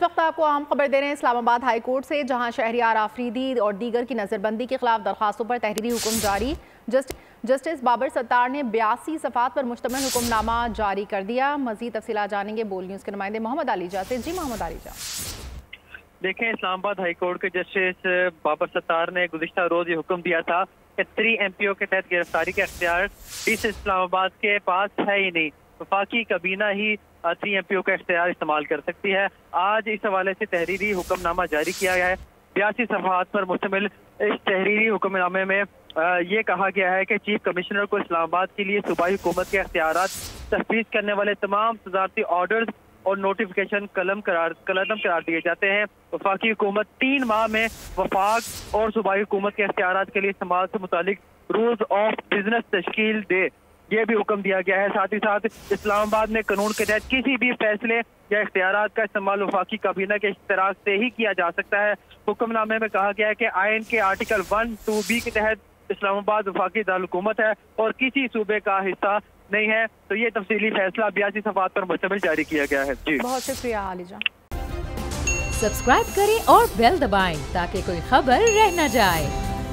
वक्त आपको अहम खबर दे रहे हैं इस्लामाबाद हाई कोर्ट से, जहां शहरियार आफरीदी और दीगर की नज़रबंदी के खिलाफ दरखास्तों पर तहरीरी हुक्म जारी। जस्टिस बाबर सत्तार ने 82 सफ़ात पर मुश्तमिल हुक्मनामा जारी कर दिया। मज़ीद तफसीलात जानेंगे बोल न्यूज़ के नुमाइंदे मोहम्मद आलीजा से। जी मोहम्मद आलीजा। देखें, इस्लामाबाद हाई कोर्ट के जस्टिस बाबर सत्तार ने गुज़िश्ता रोज ये हुक्म दिया था कि 3 MPO के तहत गिरफ्तारी का इख्तियार डीसी इस्लामाबाद के पास है ही नहीं, वफाकी काबीना ही 3 MPO का इख्तियार इस्तेमाल कर सकती है। आज इस हवाले से तहरीरी हुक्मनामा जारी किया गया है। 82 सफ़हात पर मुश्तमिल इस तहरीरी हुक्मनामे में ये कहा गया है कि चीफ कमिश्नर को इस्लामाबाद के लिए सूबाई हुकूमत के इख्तियारात तफवीज़ करने वाले तमाम सदारती ऑर्डर्स और नोटिफिकेशन कलम करार दिए जाते हैं। वफाकी हुकूमत 3 माह में वफाक और सूबाई हुकूमत के इख्तियारात के लिए इस्तेमाल से मुतालिक रूल्स ऑफ बिजनेस तश्कील दे, ये भी हुक्म दिया गया है। साथ ही साथ इस्लामाबाद में कानून के तहत किसी भी फैसले या इख्तियारात का इस्तेमाल वफाकी काबीना के इश्तराक से ही किया जा सकता है। हुक्मनामे में कहा गया है कि आइन के आर्टिकल 1(2)B के तहत इस्लामाबाद वफाकी दारुलहुकूमत है और किसी सूबे का हिस्सा नहीं है। तो ये तफसीली फैसला 82 सफ़हात पर मुश्तमिल जारी किया गया है। जी बहुत शुक्रिया आलिजा। सब्सक्राइब करें और बेल दबाएं ताकि कोई खबर रह न जाए।